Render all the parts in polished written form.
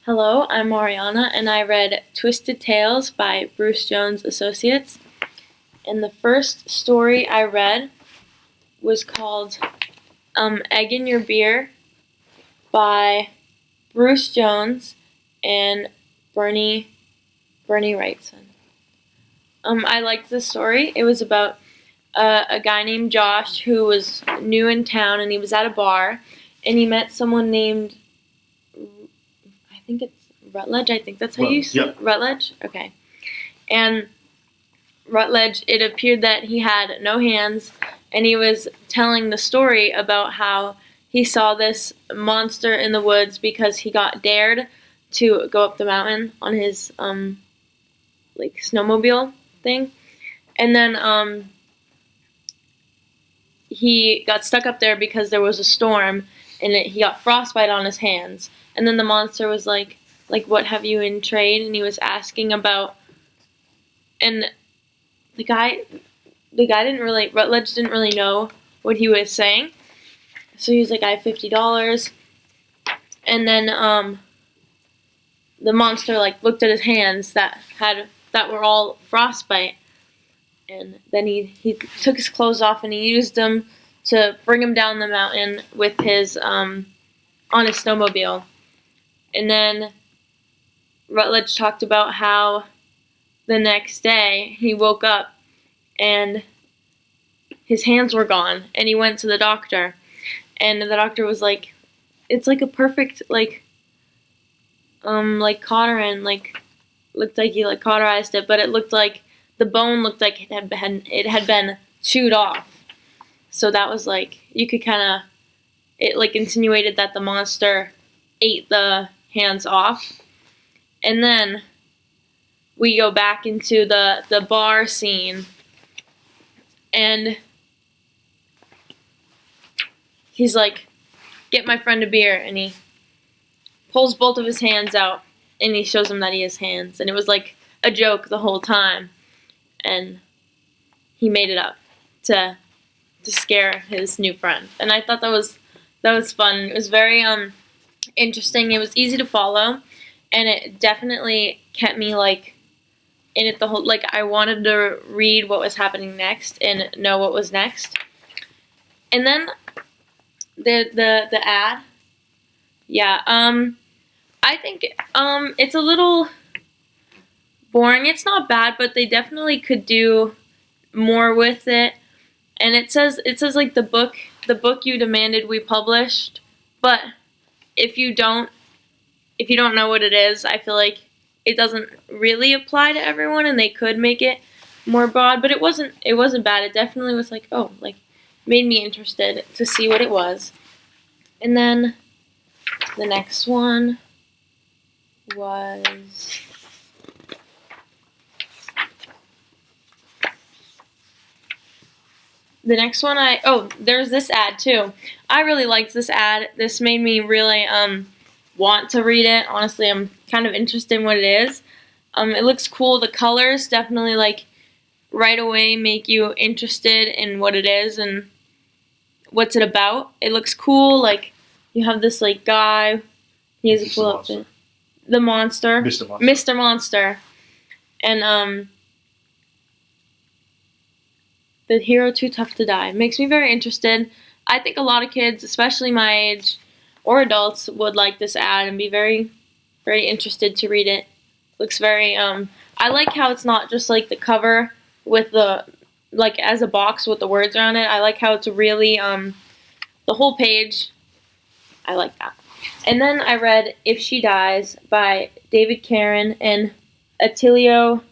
Hello, I'm Marianna, and I read Twisted Tales by Bruce Jones Associates. And the first story I read was called Egg in Your Beer by Bruce Jones and Bernie Wrightson. I liked this story. It was about a guy named Josh who was new in town, and he was at a bar, and he met someone named, I think it's Rutledge. I think that's how you say it. Rutledge? Okay. And Rutledge, it appeared that he had no hands, and he was telling the story about how he saw this monster in the woods because he got dared to go up the mountain on his snowmobile thing. And then he got stuck up there because there was a storm, and he got frostbite on his hands. And then the monster was like, what have you in trade? And he was asking about, and the guy didn't really, Rutledge didn't really know what he was saying. So he was like, I have $50. And then the monster looked at his hands that were all frostbite. And then he took his clothes off and he used them to bring him down the mountain with his on his snowmobile. And then Rutledge talked about how the next day he woke up and his hands were gone, and he went to the doctor, and the doctor was like, it's like a perfect cauterin, looked like he cauterized it, but it looked like the bone looked like it had been chewed off. So that was you could kind of, it insinuated that the monster ate the hands off. And then we go back into the bar scene, and he's like, get my friend a beer, and he pulls both of his hands out, and he shows him that he has hands, and it was like a joke the whole time, and he made it up to scare his new friend. And I thought that was fun. It was very interesting. It was easy to follow, and it definitely kept me in it the whole, I wanted to read what was happening next and know what was next. And then the ad, I think it's a little boring. It's not bad, but they definitely could do more with it. And it says the book you demanded we published, but if you don't know what it is, I feel like it doesn't really apply to everyone, and they could make it more broad. But it wasn't bad. It definitely was made me interested to see what it was. And then the next one was there's this ad too. I really liked this ad. This made me really want to read it. Honestly, I'm kind of interested in what it is. It looks cool. The colors definitely right away make you interested in what it is and what's it about. It looks cool. You have this guy. He has a cool outfit. The monster. Mr. Monster. And the hero too tough to die. It makes me very interested. I think a lot of kids, especially my age, or adults, would like this ad and be very, very interested to read it. Looks very, I like how it's not just the cover with the, as a box with the words around it. I like how it's really, the whole page. I like that. And then I read If She Dies by David Carren and Attllio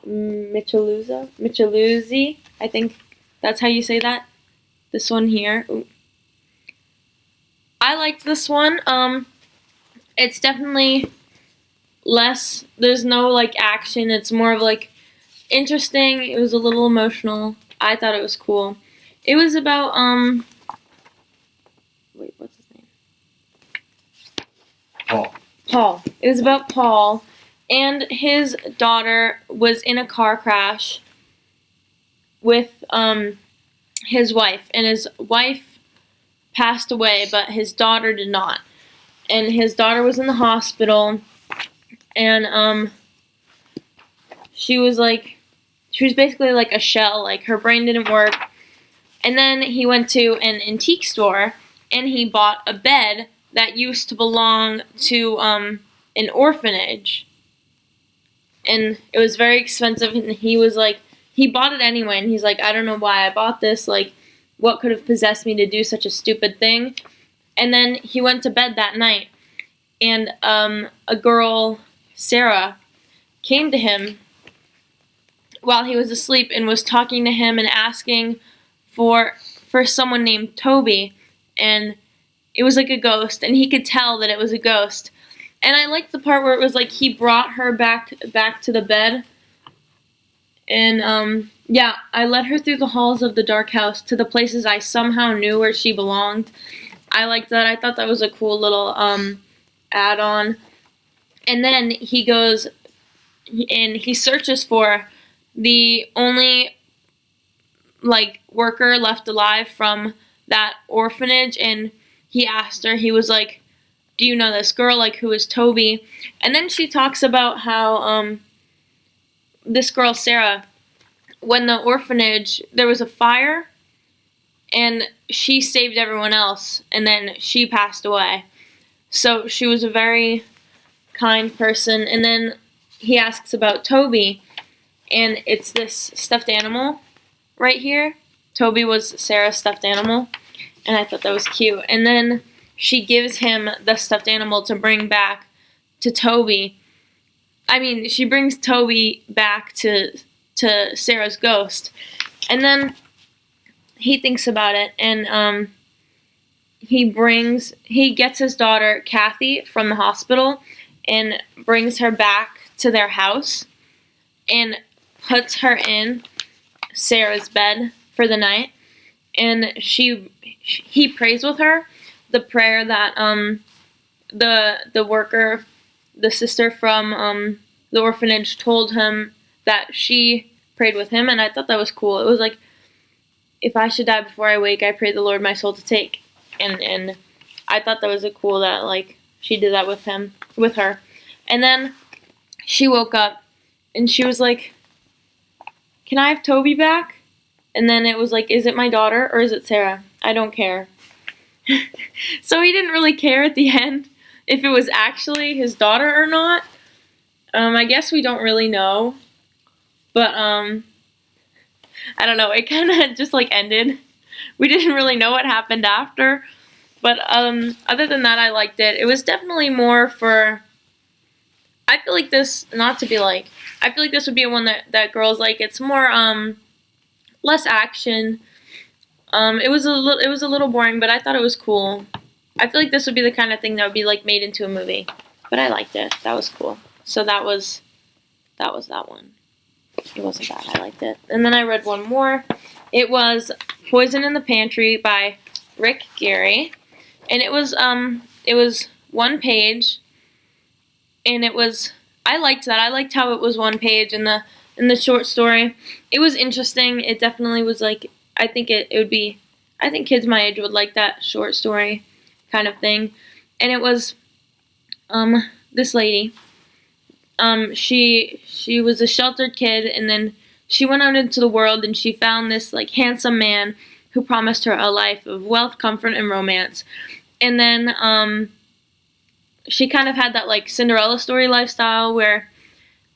Micheluzzi. I think that's how you say that. This one here. Ooh. I liked this one. It's definitely less, there's no action. It's more of interesting. It was a little emotional. I thought it was cool. It was about wait, what's his name? Paul. It was about Paul, and his daughter was in a car crash with his wife, and his wife passed away, but his daughter did not. and his daughter was in the hospital, and she was basically like a shell, like her brain didn't work. And then he went to an antique store and he bought a bed that used to belong to an orphanage, and it was very expensive, and he bought it anyway, and he's like, I don't know why I bought this, like, what could have possessed me to do such a stupid thing? And then he went to bed that night, and a girl, Sarah, came to him while he was asleep and was talking to him and asking for someone named Toby, and it was like a ghost, and he could tell that it was a ghost. And I liked the part where it was like he brought her back to the bed, and yeah, I led her through the halls of the dark house to the places I somehow knew where she belonged. I liked that. I thought that was a cool little add-on. And then he goes and he searches for the only like worker left alive from that orphanage, and he asked her, he was like, do you know this girl, like, who is Toby? And then she talks about how this girl, Sarah, when the orphanage, there was a fire, and she saved everyone else, and then she passed away. So she was a very kind person. And then he asks about Toby, and it's this stuffed animal right here. Toby was Sarah's stuffed animal, and I thought that was cute. And then she gives him the stuffed animal to bring back to Toby. I mean, she brings Toby back to Sarah's ghost. And then he thinks about it, and he gets his daughter, Kathy, from the hospital and brings her back to their house and puts her in Sarah's bed for the night. And he prays with her the prayer that the worker, the sister from the orphanage, told him that she prayed with him. And I thought that was cool. It was like, if I should die before I wake, I pray the Lord my soul to take. And I thought that was a cool that, like, she did that with her. And then she woke up and she was like, can I have Toby back? And then it was like, is it my daughter or is it Sarah? I don't care. So he didn't really care at the end if it was actually his daughter or not. I guess we don't really know. But I don't know, it kind of just like ended. We didn't really know what happened after. But other than that, I liked it. It was definitely more for, I feel like this, not to be like, I feel like this would be one that girls like. It's more less action. It was a little boring, but I thought it was cool. I feel like this would be the kind of thing that would be like made into a movie. But I liked it. That was cool. So that was that one. It wasn't bad. I liked it. And then I read one more. It was Poison in the Pantry by Rick Geary. And it was one page, and I liked that. I liked how it was one page in the short story. It was interesting. It definitely was like, I think I think kids my age would like that short story kind of thing. And it was this lady. She was a sheltered kid, and then she went out into the world and she found this like handsome man who promised her a life of wealth, comfort, and romance. And then she kind of had that like Cinderella story lifestyle where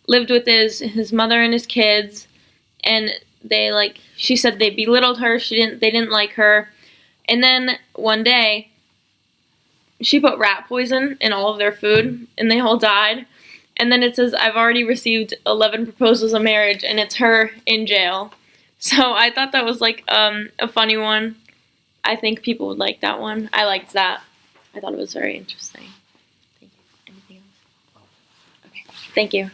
lived with his mother and his kids, and she said they belittled her. They didn't like her. And then one day she put rat poison in all of their food, and they all died. And then it says, I've already received 11 proposals of marriage, and it's her in jail. So I thought that was like a funny one. I think people would like that one. I liked that. I thought it was very interesting. Thank you. Anything else? Okay. Thank you.